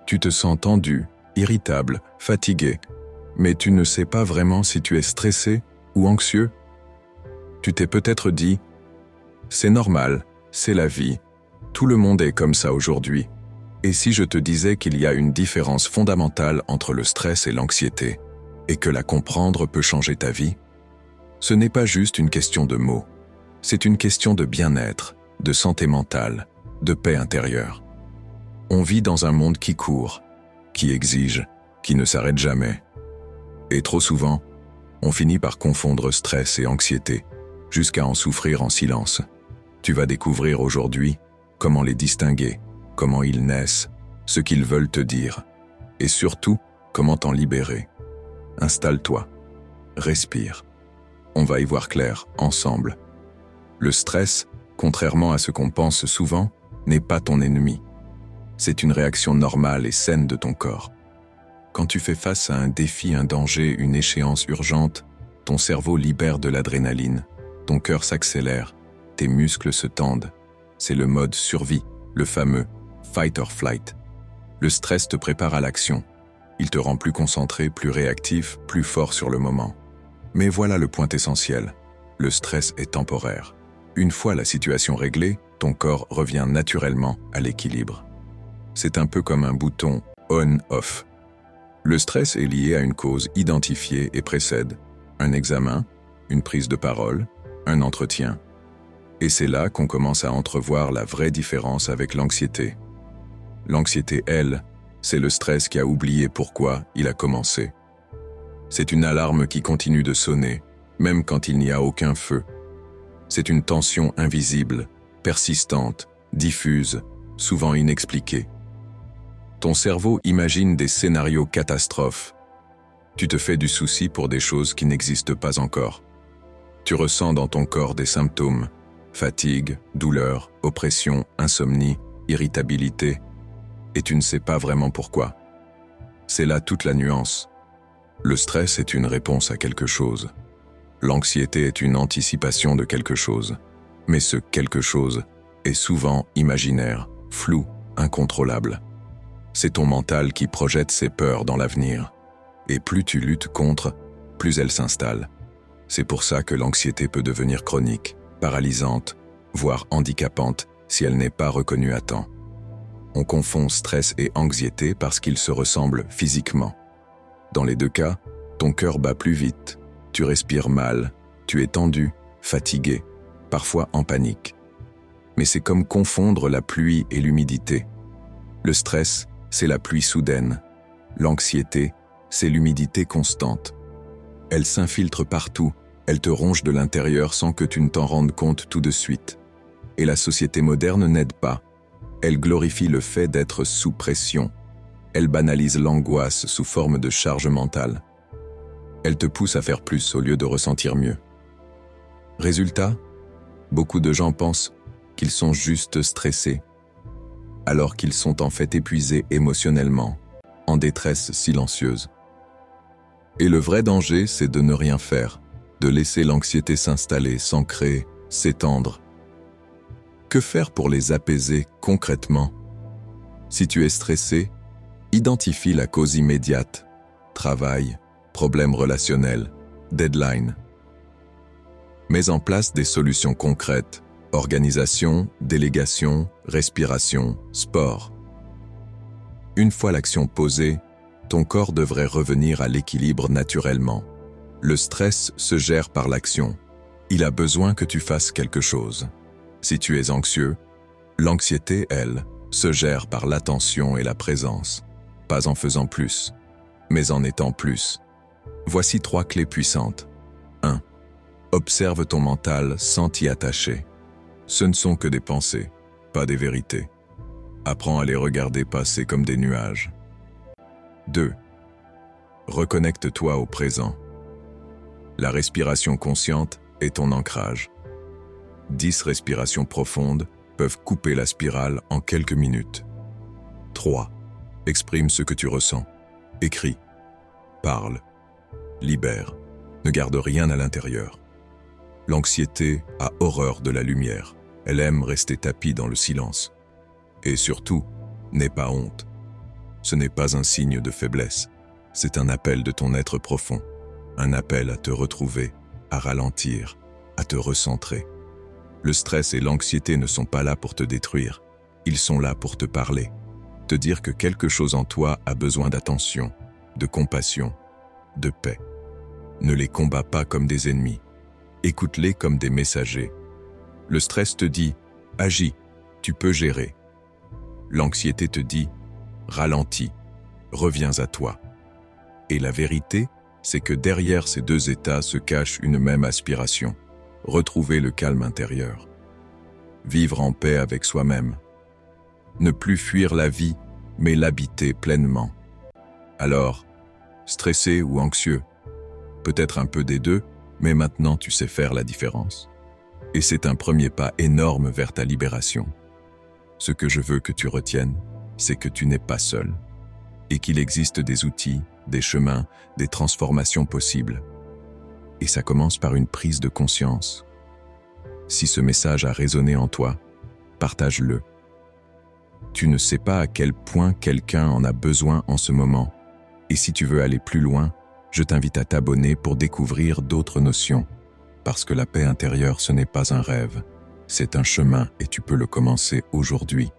Tu te sens tendu, irritable, fatigué, mais tu ne sais pas vraiment si tu es stressé ou anxieux. Tu t'es peut-être dit « C'est normal, c'est la vie, tout le monde est comme ça aujourd'hui ». Et si je te disais qu'il y a une différence fondamentale entre le stress et l'anxiété, et que la comprendre peut changer ta vie? Ce n'est pas juste une question de mots, c'est une question de bien-être, de santé mentale, de paix intérieure. On vit dans un monde qui court, qui exige, qui ne s'arrête jamais. Et trop souvent, on finit par confondre stress et anxiété, jusqu'à en souffrir en silence. Tu vas découvrir aujourd'hui comment les distinguer, comment ils naissent, ce qu'ils veulent te dire, et surtout, comment t'en libérer. Installe-toi, respire. On va y voir clair, ensemble. Le stress, contrairement à ce qu'on pense souvent, n'est pas ton ennemi. C'est une réaction normale et saine de ton corps. Quand tu fais face à un défi, un danger, une échéance urgente, ton cerveau libère de l'adrénaline, ton cœur s'accélère, tes muscles se tendent. C'est le mode survie, le fameux fight or flight. Le stress te prépare à l'action. Il te rend plus concentré, plus réactif, plus fort sur le moment. Mais voilà le point essentiel. Le stress est temporaire. Une fois la situation réglée, ton corps revient naturellement à l'équilibre. C'est un peu comme un bouton on-off. Le stress est lié à une cause identifiée et précède un examen, une prise de parole, un entretien. Et c'est là qu'on commence à entrevoir la vraie différence avec l'anxiété. L'anxiété, elle, c'est le stress qui a oublié pourquoi il a commencé. C'est une alarme qui continue de sonner, même quand il n'y a aucun feu. C'est une tension invisible, persistante, diffuse, souvent inexpliquée. Ton cerveau imagine des scénarios catastrophes. Tu te fais du souci pour des choses qui n'existent pas encore. Tu ressens dans ton corps des symptômes, fatigue, douleur, oppression, insomnie, irritabilité, et tu ne sais pas vraiment pourquoi. C'est là toute la nuance. Le stress est une réponse à quelque chose. L'anxiété est une anticipation de quelque chose. Mais ce quelque chose est souvent imaginaire, flou, incontrôlable. C'est ton mental qui projette ses peurs dans l'avenir. Et plus tu luttes contre, plus elles s'installent. C'est pour ça que l'anxiété peut devenir chronique, paralysante, voire handicapante si elle n'est pas reconnue à temps. On confond stress et anxiété parce qu'ils se ressemblent physiquement. Dans les deux cas, ton cœur bat plus vite, tu respires mal, tu es tendu, fatigué, parfois en panique. Mais c'est comme confondre la pluie et l'humidité. Le stress, c'est la pluie soudaine. L'anxiété, c'est l'humidité constante. Elle s'infiltre partout, elle te ronge de l'intérieur sans que tu ne t'en rendes compte tout de suite. Et la société moderne n'aide pas. Elle glorifie le fait d'être sous pression. Elle banalise l'angoisse sous forme de charge mentale. Elle te pousse à faire plus au lieu de ressentir mieux. Résultat, beaucoup de gens pensent qu'ils sont juste stressés, alors qu'ils sont en fait épuisés émotionnellement, en détresse silencieuse. Et le vrai danger, c'est de ne rien faire, de laisser l'anxiété s'installer, s'ancrer, s'étendre. Que faire pour les apaiser concrètement? Si tu es stressé, identifie la cause immédiate. Travail, problèmes relationnels, deadline. Mets en place des solutions concrètes. Organisation, délégation, respiration, sport. Une fois l'action posée, ton corps devrait revenir à l'équilibre naturellement. Le stress se gère par l'action. Il a besoin que tu fasses quelque chose. Si tu es anxieux, l'anxiété, elle, se gère par l'attention et la présence. Pas en faisant plus, mais en étant plus. Voici 3 clés puissantes. 1. Observe ton mental sans t'y attacher. Ce ne sont que des pensées, pas des vérités. Apprends à les regarder passer comme des nuages. 2. Reconnecte-toi au présent. La respiration consciente est ton ancrage. 10 respirations profondes peuvent couper la spirale en quelques minutes. 3. Exprime ce que tu ressens. Écris. Parle. Libère. Ne garde rien à l'intérieur. L'anxiété a horreur de la lumière. Elle aime rester tapie dans le silence. Et surtout, n'aie pas honte. Ce n'est pas un signe de faiblesse, c'est un appel de ton être profond, un appel à te retrouver, à ralentir, à te recentrer. Le stress et l'anxiété ne sont pas là pour te détruire, ils sont là pour te parler, te dire que quelque chose en toi a besoin d'attention, de compassion, de paix. Ne les combats pas comme des ennemis, écoute-les comme des messagers. Le stress te dit « agis, tu peux gérer ». L'anxiété te dit « ralentis, reviens à toi ». Et la vérité, c'est que derrière ces deux états se cache une même aspiration, retrouver le calme intérieur. Vivre en paix avec soi-même. Ne plus fuir la vie, mais l'habiter pleinement. Alors, stressé ou anxieux, peut-être un peu des deux, mais maintenant tu sais faire la différence. Et c'est un premier pas énorme vers ta libération. Ce que je veux que tu retiennes, c'est que tu n'es pas seul, et qu'il existe des outils, des chemins, des transformations possibles. Et ça commence par une prise de conscience. Si ce message a résonné en toi, partage-le. Tu ne sais pas à quel point quelqu'un en a besoin en ce moment, et si tu veux aller plus loin, je t'invite à t'abonner pour découvrir d'autres notions, parce que la paix intérieure ce n'est pas un rêve, c'est un chemin et tu peux le commencer aujourd'hui.